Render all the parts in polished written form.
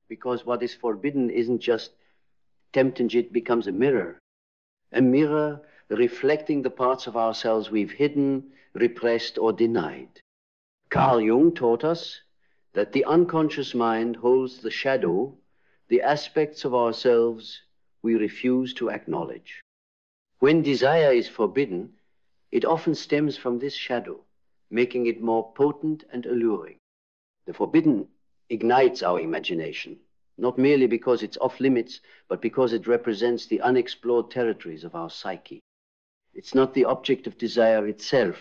Because what is forbidden isn't just tempting, it becomes a mirror reflecting the parts of ourselves we've hidden, repressed, or denied. Carl Jung taught us that the unconscious mind holds the shadow, the aspects of ourselves we refuse to acknowledge. When desire is forbidden, it often stems from this shadow, making it more potent and alluring. The forbidden ignites our imagination, not merely because it's off limits, but because it represents the unexplored territories of our psyche. It's not the object of desire itself,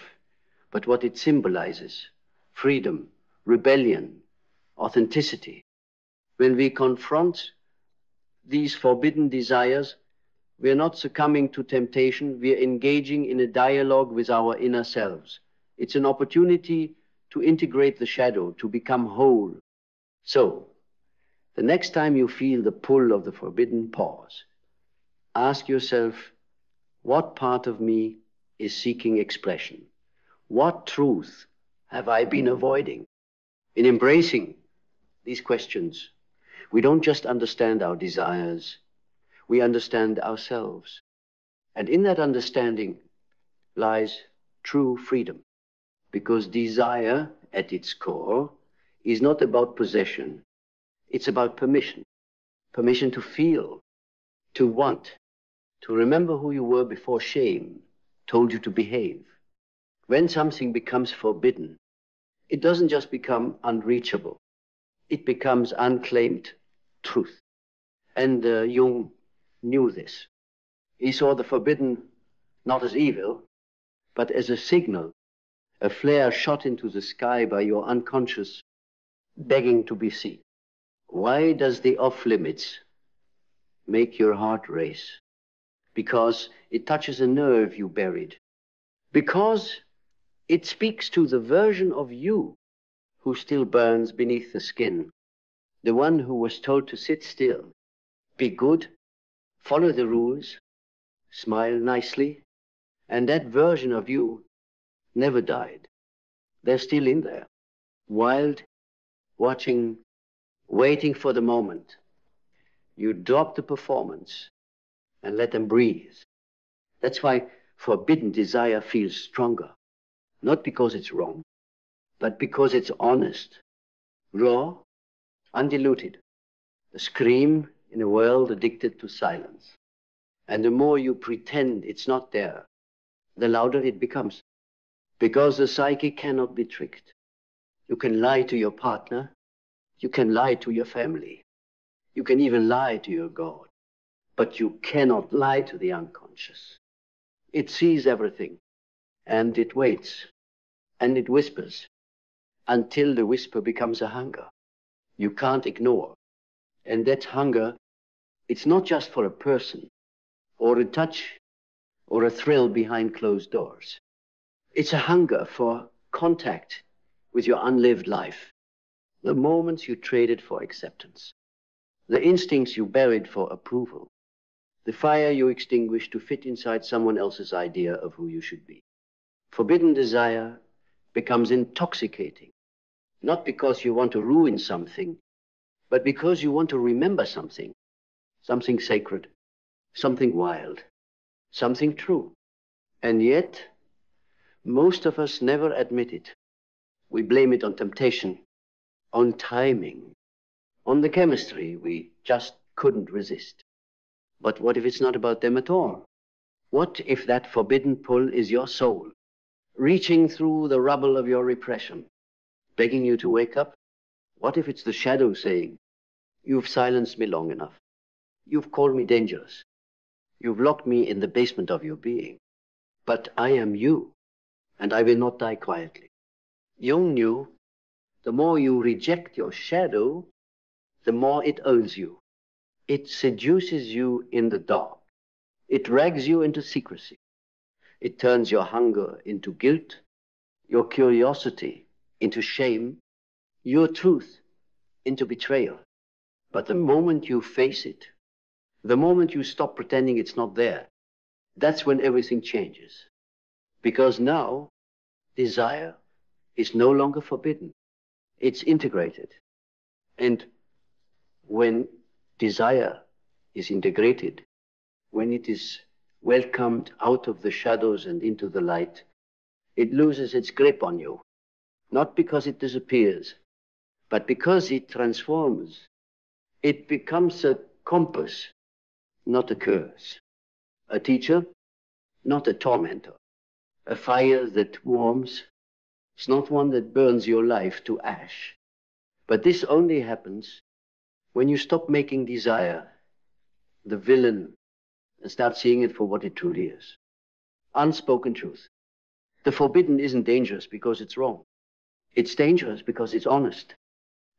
but what it symbolizes: freedom, rebellion, authenticity. When we confront these forbidden desires, we are not succumbing to temptation, we are engaging in a dialogue with our inner selves. It's an opportunity to integrate the shadow, to become whole. So, the next time you feel the pull of the forbidden, pause. Ask yourself, what part of me is seeking expression? What truth have I been avoiding? In embracing these questions, we don't just understand our desires, we understand ourselves. And in that understanding lies true freedom. Because desire, at its core, is not about possession. It's about permission. Permission to feel, to want, to remember who you were before shame told you to behave. When something becomes forbidden, it doesn't just become unreachable. It becomes unclaimed truth. And Jung knew this. He saw the forbidden not as evil, but as a signal, a flare shot into the sky by your unconscious, begging to be seen. Why does the off-limits make your heart race? Because it touches a nerve you buried. Because it speaks to the version of you who still burns beneath the skin. The one who was told to sit still, be good, follow the rules, smile nicely, and that version of you never died. They're still in there, wild, watching, waiting for the moment. You drop the performance and let them breathe. That's why forbidden desire feels stronger. Not because it's wrong, but because it's honest, raw, undiluted. A scream in a world addicted to silence. And the more you pretend it's not there, the louder it becomes. Because the psyche cannot be tricked. You can lie to your partner. You can lie to your family. You can even lie to your God. But you cannot lie to the unconscious. It sees everything, and it waits, and it whispers, until the whisper becomes a hunger you can't ignore. And that hunger, it's not just for a person, or a touch, or a thrill behind closed doors. It's a hunger for contact with your unlived life. The moments you traded for acceptance. The instincts you buried for approval. The fire you extinguished to fit inside someone else's idea of who you should be. Forbidden desire becomes intoxicating. Not because you want to ruin something, but because you want to remember something. Something sacred. Something wild. Something true. And yet, most of us never admit it. We blame it on temptation, on timing, on the chemistry we just couldn't resist. But what if it's not about them at all? What if that forbidden pull is your soul, reaching through the rubble of your repression, begging you to wake up? What if it's the shadow saying, you've silenced me long enough. You've called me dangerous. You've locked me in the basement of your being. But I am you, and I will not die quietly. Jung knew the more you reject your shadow, the more it owns you. It seduces you in the dark. It drags you into secrecy. It turns your hunger into guilt, your curiosity into shame, your truth into betrayal. But the moment you face it, the moment you stop pretending it's not there, that's when everything changes. Because now, desire is no longer forbidden. It's integrated. And When desire is integrated, when it is welcomed out of the shadows and into the light, it loses its grip on you. Not because it disappears, but because it transforms. It becomes a compass, not a curse. A teacher, not a tormentor. A fire that warms. It's not one that burns your life to ash. But this only happens when you stop making desire the villain and start seeing it for what it truly is. Unspoken truth. The forbidden isn't dangerous because it's wrong. It's dangerous because it's honest.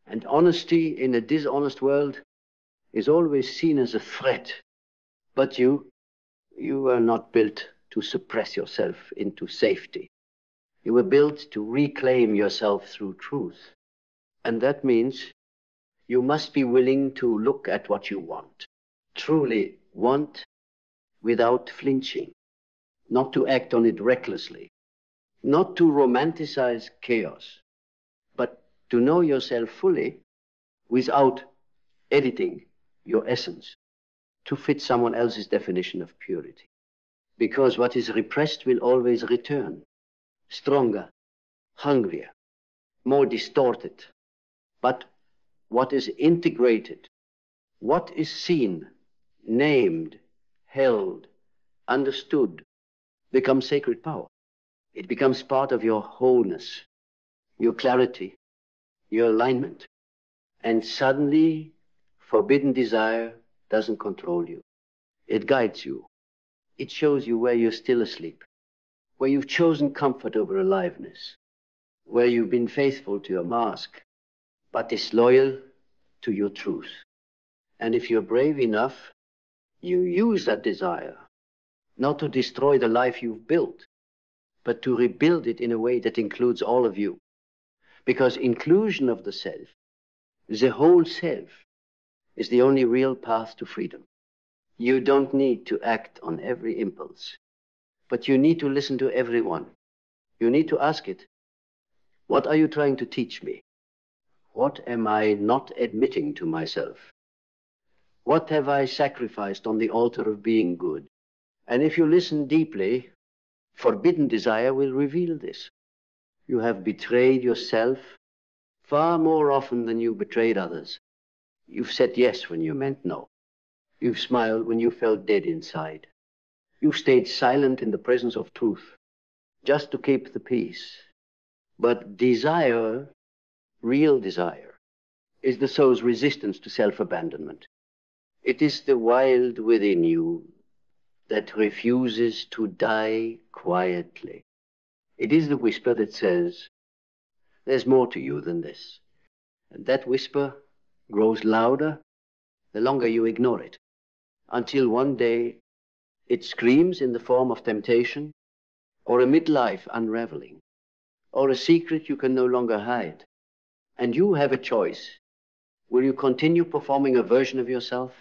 And honesty in a dishonest world is always seen as a threat. But you are not built to suppress yourself into safety. You were built to reclaim yourself through truth. And that means you must be willing to look at what you want. Truly want without flinching. Not to act on it recklessly. Not to romanticize chaos. But to know yourself fully without editing your essence to fit someone else's definition of purity. Because what is repressed will always return, stronger, hungrier, more distorted. But what is integrated, what is seen, named, held, understood, becomes sacred power. It becomes part of your wholeness, your clarity, your alignment. And suddenly, forbidden desire doesn't control you. It guides you. It shows you where you're still asleep, where you've chosen comfort over aliveness, where you've been faithful to your mask, but disloyal to your truth. And if you're brave enough, you use that desire, not to destroy the life you've built, but to rebuild it in a way that includes all of you. Because inclusion of the self, the whole self, is the only real path to freedom. You don't need to act on every impulse, but you need to listen to everyone. You need to ask it, what are you trying to teach me? What am I not admitting to myself? What have I sacrificed on the altar of being good? And if you listen deeply, forbidden desire will reveal this. You have betrayed yourself far more often than you betrayed others. You've said yes when you meant no. You've smiled when you felt dead inside. You've stayed silent in the presence of truth, just to keep the peace. But desire, real desire, is the soul's resistance to self-abandonment. It is the wild within you that refuses to die quietly. It is the whisper that says, there's more to you than this. And that whisper grows louder the longer you ignore it, until one day it screams in the form of temptation, or a midlife unraveling, or a secret you can no longer hide. And you have a choice. Will you continue performing a version of yourself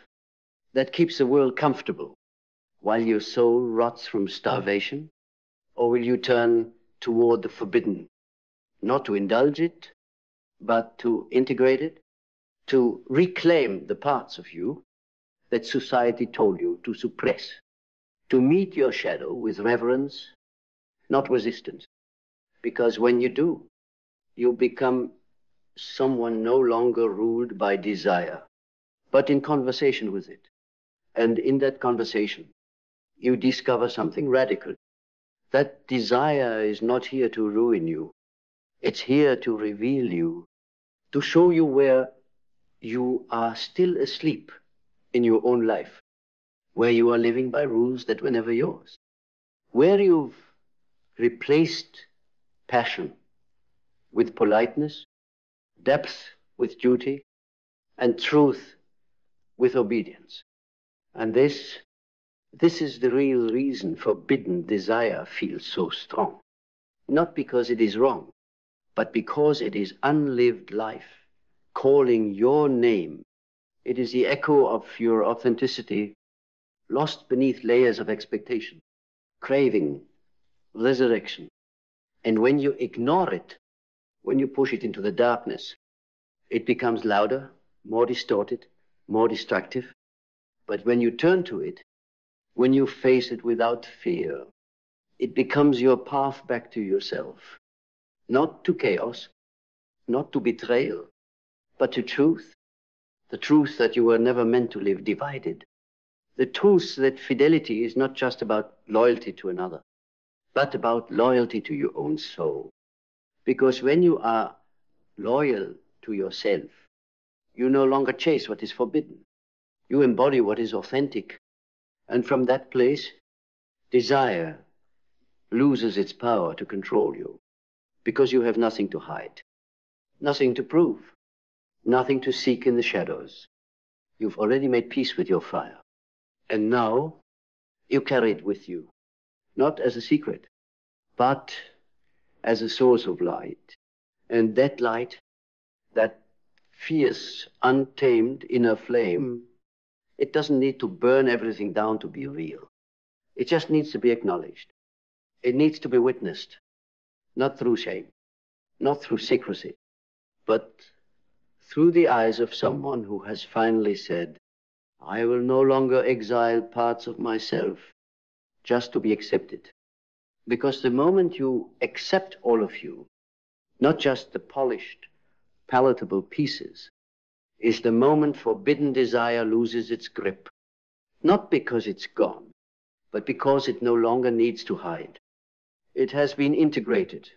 that keeps the world comfortable while your soul rots from starvation? Or will you turn toward the forbidden, not to indulge it, but to integrate it, to reclaim the parts of you that society told you to suppress, to meet your shadow with reverence, not resistance? Because when you do, you become someone no longer ruled by desire, but in conversation with it. And in that conversation, you discover something radical. That desire is not here to ruin you. It's here to reveal you, to show you where you are still asleep in your own life, where you are living by rules that were never yours, where you've replaced passion with politeness, depth with duty, and truth with obedience. And this is the real reason forbidden desire feels so strong. Not because it is wrong, but because it is unlived life, calling your name. It is the echo of your authenticity, lost beneath layers of expectation, craving, resurrection. And when you ignore it, when you push it into the darkness, it becomes louder, more distorted, more destructive. But when you turn to it, when you face it without fear, it becomes your path back to yourself. Not to chaos, not to betrayal, but to truth. The truth that you were never meant to live divided. The truth that fidelity is not just about loyalty to another, but about loyalty to your own soul. Because when you are loyal to yourself, you no longer chase what is forbidden. You embody what is authentic. And from that place, desire loses its power to control you. Because you have nothing to hide, nothing to prove, nothing to seek in the shadows. You've already made peace with your fire. And now you carry it with you, not as a secret, but as a source of light. And that light, that fierce, untamed inner flame, it doesn't need to burn everything down to be real. It just needs to be acknowledged. It needs to be witnessed, not through shame, not through secrecy, but through the eyes of someone who has finally said, I will no longer exile parts of myself just to be accepted. Because the moment you accept all of you, not just the polished, palatable pieces, is the moment forbidden desire loses its grip. Not because it's gone, but because it no longer needs to hide. It has been integrated,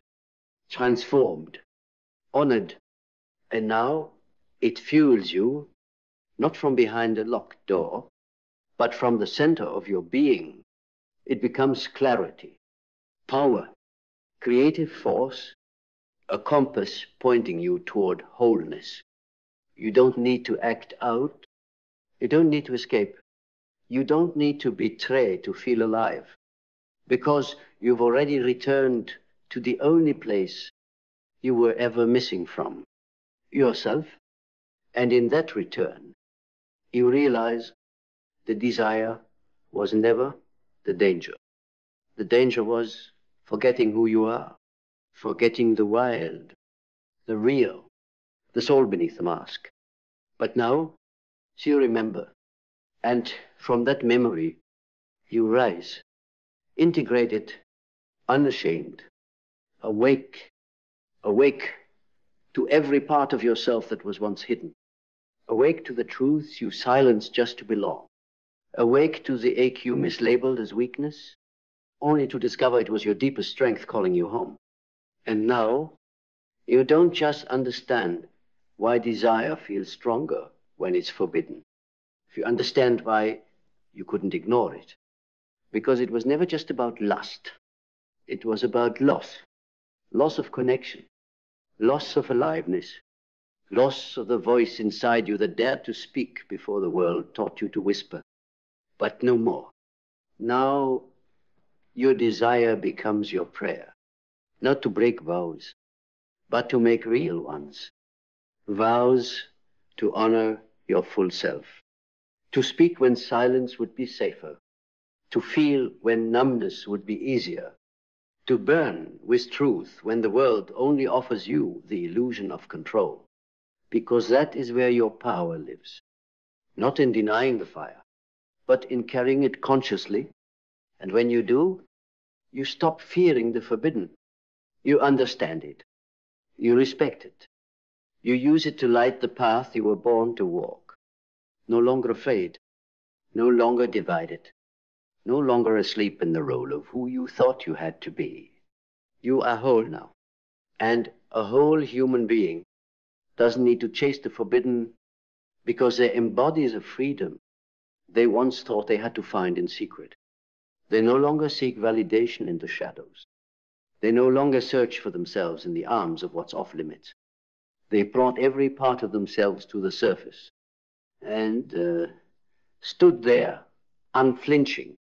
transformed, honored, and now it fuels you, not from behind a locked door, but from the center of your being. It becomes clarity, power, creative force, a compass pointing you toward wholeness. You don't need to act out. You don't need to escape. You don't need to betray to feel alive, because you've already returned to the only place you were ever missing from, yourself. And in that return, you realize the desire was never the danger. The danger was forgetting who you are, forgetting the wild, the real, the soul beneath the mask. But now, you remember, and from that memory, you rise, integrated, unashamed, awake to every part of yourself that was once hidden, awake to the truths you silenced just to belong, awake to the ache you mislabeled as weakness, only to discover it was your deepest strength calling you home. And now, you don't just understand why desire feels stronger when it's forbidden. You understand why you couldn't ignore it. Because it was never just about lust. It was about loss. Loss of connection. Loss of aliveness. Loss of the voice inside you that dared to speak before the world taught you to whisper. But no more. Now, your desire becomes your prayer. Not to break vows, but to make real ones. Vows to honor your full self. To speak when silence would be safer. To feel when numbness would be easier. To burn with truth when the world only offers you the illusion of control. Because that is where your power lives. Not in denying the fire, but in carrying it consciously. And when you do, you stop fearing the forbidden. You understand it. You respect it. You use it to light the path you were born to walk. No longer afraid. No longer divided. No longer asleep in the role of who you thought you had to be. You are whole now. And a whole human being doesn't need to chase the forbidden because they embody the freedom they once thought they had to find in secret. They no longer seek validation in the shadows. They no longer search for themselves in the arms of what's off limits. They brought every part of themselves to the surface and stood there unflinching.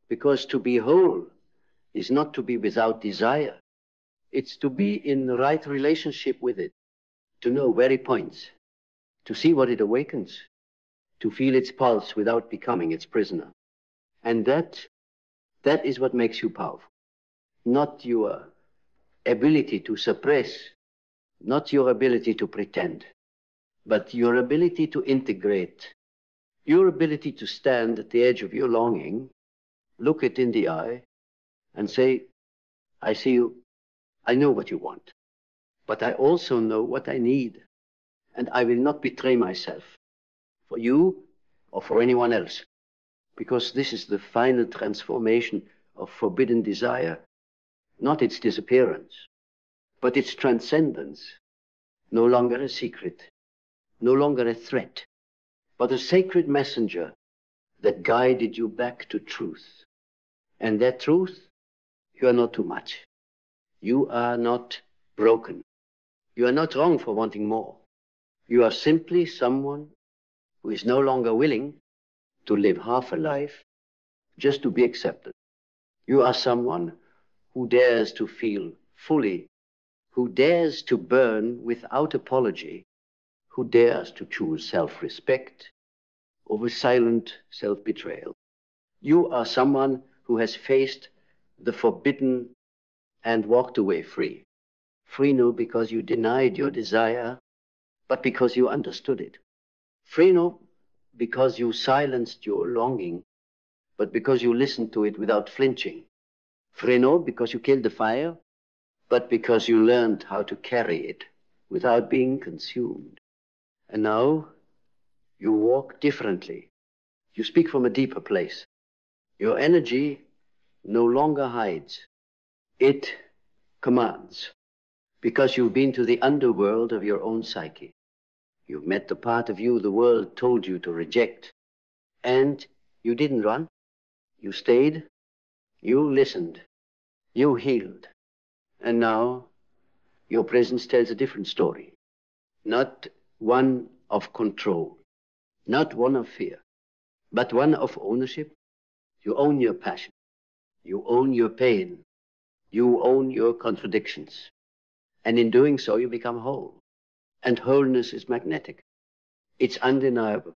Because to be whole is not to be without desire. It's to be in the right relationship with it, to know where it points, to see what it awakens, to feel its pulse without becoming its prisoner. And that is what makes you powerful. Not your ability to suppress, not your ability to pretend, but your ability to integrate, your ability to stand at the edge of your longing, look it in the eye, and say, I see you, I know what you want, but I also know what I need, and I will not betray myself for you or for anyone else, because this is the final transformation of forbidden desire, not its disappearance, but its transcendence, no longer a secret, no longer a threat, but a sacred messenger that guided you back to truth. And that truth, you are not too much. You are not broken. You are not wrong for wanting more. You are simply someone who is no longer willing to live half a life just to be accepted. You are someone who dares to feel fully, who dares to burn without apology, who dares to choose self-respect over silent self-betrayal. You are someone who has faced the forbidden and walked away free. Free not because you denied your desire, but because you understood it. Free not because you silenced your longing, but because you listened to it without flinching. Free not because you killed the fire, but because you learned how to carry it without being consumed. And now you walk differently. You speak from a deeper place. Your energy no longer hides. It commands, because you've been to the underworld of your own psyche. You've met the part of you the world told you to reject. And you didn't run. You stayed. You listened. You healed. And now your presence tells a different story. Not one of control, not one of fear, but one of ownership. You own your passion. You own your pain. You own your contradictions. And in doing so, you become whole. And wholeness is magnetic. It's undeniable.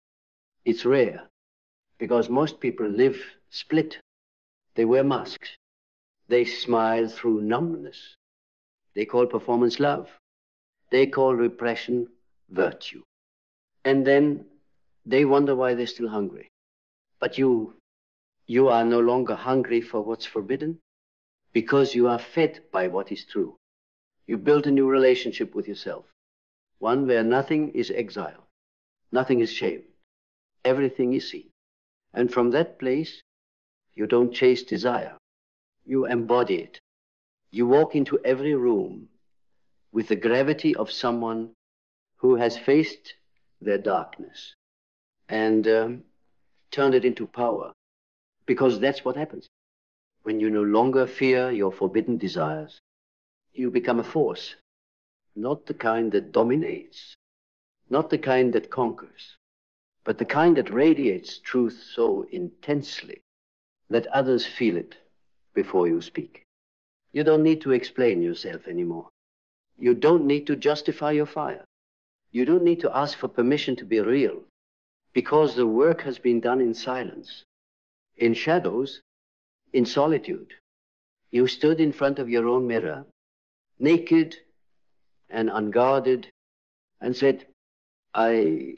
It's rare. Because most people live split. They wear masks. They smile through numbness. They call performance love. They call repression virtue. And then they wonder why they're still hungry. But you are no longer hungry for what's forbidden because you are fed by what is true. You build a new relationship with yourself, one where nothing is exile, nothing is shame, everything is seen. And from that place, you don't chase desire, you embody it. You walk into every room with the gravity of someone who has faced their darkness and turned it into power, because that's what happens. When you no longer fear your forbidden desires, you become a force, not the kind that dominates, not the kind that conquers, but the kind that radiates truth so intensely that others feel it before you speak. You don't need to explain yourself anymore. You don't need to justify your fire. You don't need to ask for permission to be real, because the work has been done in silence, in shadows, in solitude. You stood in front of your own mirror, naked and unguarded, and said, I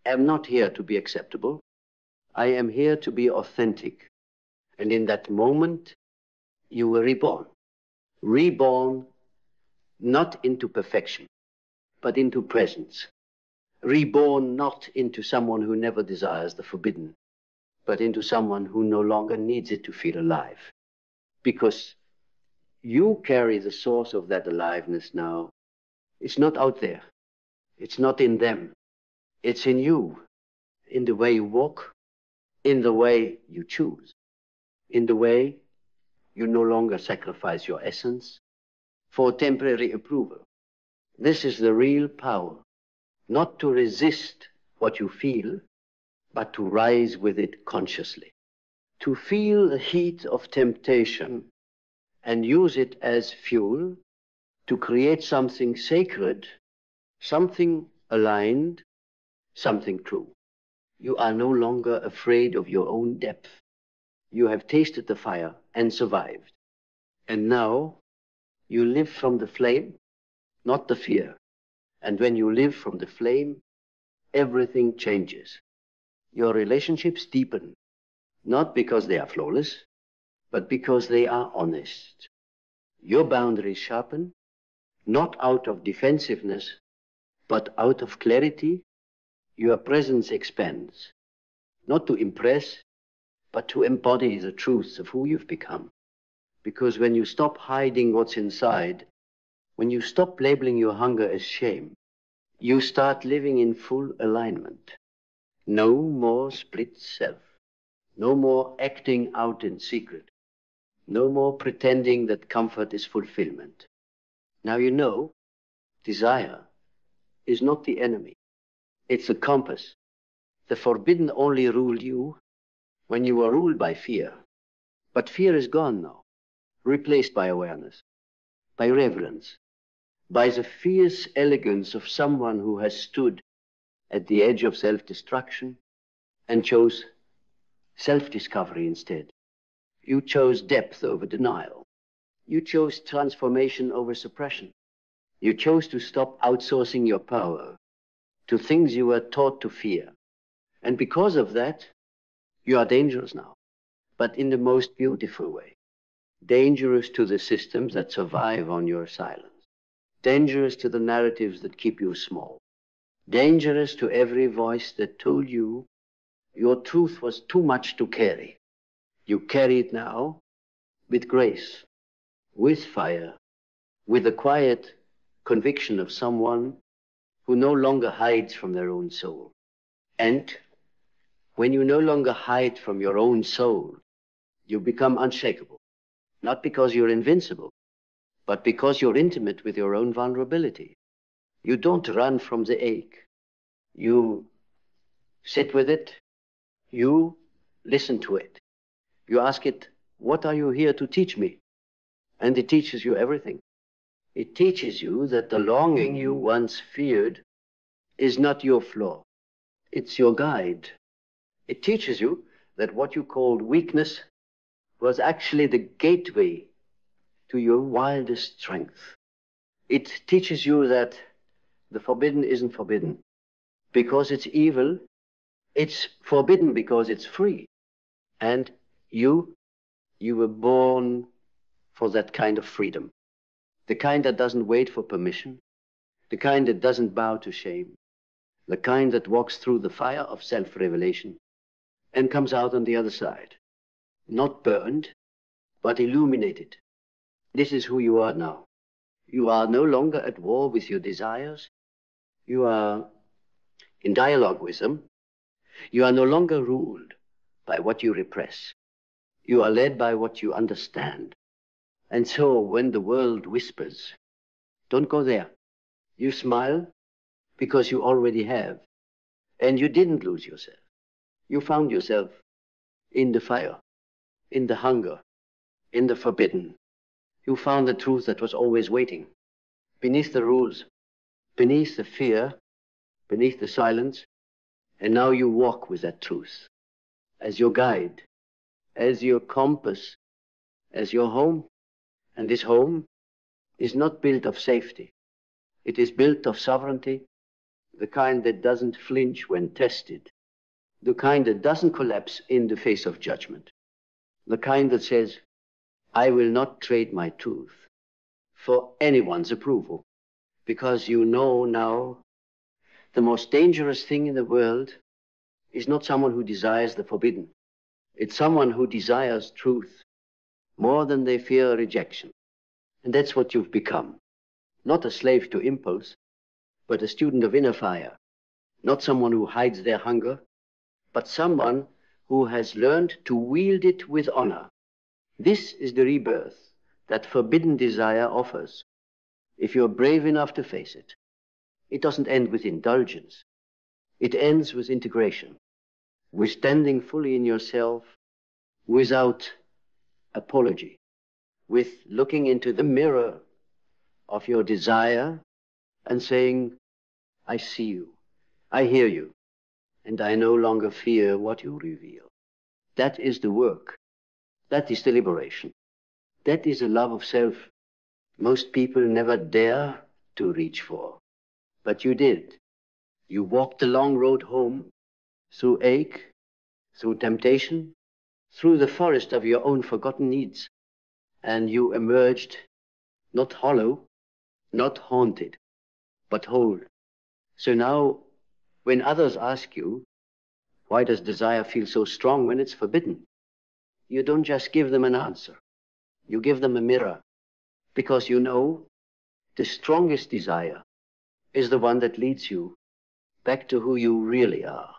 am not here to be acceptable. I am here to be authentic. And in that moment, you were reborn. Reborn not into perfection, but into presence. Reborn not into someone who never desires the forbidden, but into someone who no longer needs it to feel alive. Because you carry the source of that aliveness now. It's not out there. It's not in them. It's in you, in the way you walk, in the way you choose, in the way you no longer sacrifice your essence for temporary approval. This is the real power, not to resist what you feel, but to rise with it consciously. To feel the heat of temptation and use it as fuel to create something sacred, something aligned, something true. You are no longer afraid of your own depth. You have tasted the fire and survived. And now you live from the flame, not the fear. And when you live from the flame, everything changes. Your relationships deepen, not because they are flawless, but because they are honest. Your boundaries sharpen, not out of defensiveness, but out of clarity. Your presence expands, not to impress, but to embody the truths of who you've become. Because when you stop hiding what's inside, when you stop labeling your hunger as shame, you start living in full alignment. No more split self. No more acting out in secret. No more pretending that comfort is fulfillment. Now you know, desire is not the enemy. It's a compass. The forbidden only ruled you when you were ruled by fear. But fear is gone now, replaced by awareness, by reverence, by the fierce elegance of someone who has stood at the edge of self-destruction and chose self-discovery instead. You chose depth over denial. You chose transformation over suppression. You chose to stop outsourcing your power to things you were taught to fear. And because of that, you are dangerous now, but in the most beautiful way. Dangerous to the systems that survive on your silence. Dangerous to the narratives that keep you small. Dangerous to every voice that told you your truth was too much to carry. You carry it now with grace, with fire, with the quiet conviction of someone who no longer hides from their own soul. And when you no longer hide from your own soul, you become unshakable. Not because you're invincible, but because you're intimate with your own vulnerability. You don't run from the ache. You sit with it. You listen to it. You ask it, what are you here to teach me? And it teaches you everything. It teaches you that the longing you once feared is not your flaw. It's your guide. It teaches you that what you called weakness was actually the gateway to your wildest strength. It teaches you that the forbidden isn't forbidden because it's evil. It's forbidden because it's free. And you were born for that kind of freedom. The kind that doesn't wait for permission. The kind that doesn't bow to shame. The kind that walks through the fire of self-revelation and comes out on the other side. Not burned, but illuminated. This is who you are now. You are no longer at war with your desires. You are in dialogue with them. You are no longer ruled by what you repress. You are led by what you understand. And so when the world whispers, don't go there. You smile because you already have. And you didn't lose yourself. You found yourself in the fire, in the hunger, in the forbidden. You found the truth that was always waiting. Beneath the rules, beneath the fear, beneath the silence. And now you walk with that truth as your guide, as your compass, as your home. And this home is not built of safety. It is built of sovereignty, the kind that doesn't flinch when tested, the kind that doesn't collapse in the face of judgment, the kind that says, I will not trade my truth for anyone's approval, because you know now the most dangerous thing in the world is not someone who desires the forbidden. It's someone who desires truth more than they fear rejection. And that's what you've become. Not a slave to impulse, but a student of inner fire. Not someone who hides their hunger, but someone who has learned to wield it with honor. This is the rebirth that forbidden desire offers, if you're brave enough to face it. It doesn't end with indulgence. It ends with integration, with standing fully in yourself without apology, with looking into the mirror of your desire and saying, I see you, I hear you, and I no longer fear what you reveal. That is the work. That is the liberation. That is a love of self most people never dare to reach for. But you did. You walked the long road home, through ache, through temptation, through the forest of your own forgotten needs, and you emerged not hollow, not haunted, but whole. So now, when others ask you, why does desire feel so strong when it's forbidden? You don't just give them an answer. You give them a mirror, because you know the strongest desire is the one that leads you back to who you really are.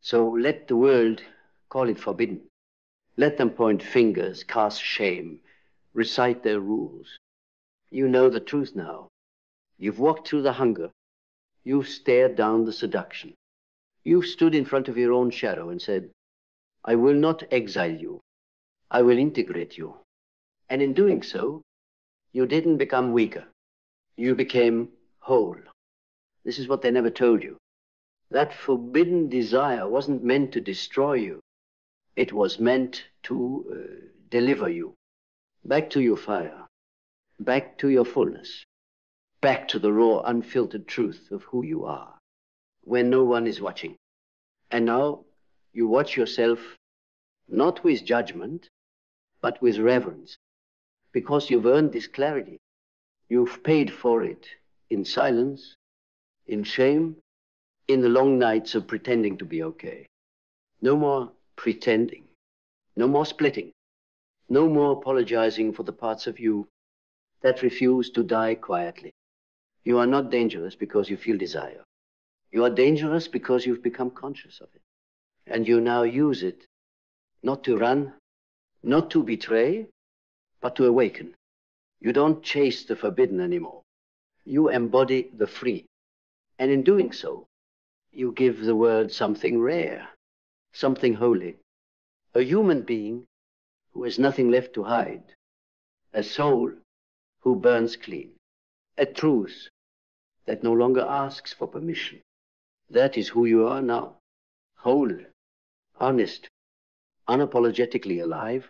So let the world call it forbidden. Let them point fingers, cast shame, recite their rules. You know the truth now. You've walked through the hunger. You've stared down the seduction. You've stood in front of your own shadow and said, I will not exile you. I will integrate you. And in doing so, you didn't become weaker. You became whole. This is what they never told you. That forbidden desire wasn't meant to destroy you. It was meant to deliver you back to your fire, back to your fullness, back to the raw, unfiltered truth of who you are, when no one is watching. And now you watch yourself not with judgment, but with reverence, because you've earned this clarity. You've paid for it in silence, in shame, in the long nights of pretending to be okay. No more pretending, no more splitting, no more apologizing for the parts of you that refuse to die quietly. You are not dangerous because you feel desire. You are dangerous because you've become conscious of it. And you now use it not to run, not to betray, but to awaken. You don't chase the forbidden anymore. You embody the free. And in doing so, you give the world something rare, something holy. A human being who has nothing left to hide. A soul who burns clean. A truth that no longer asks for permission. That is who you are now. Whole, honest, unapologetically alive,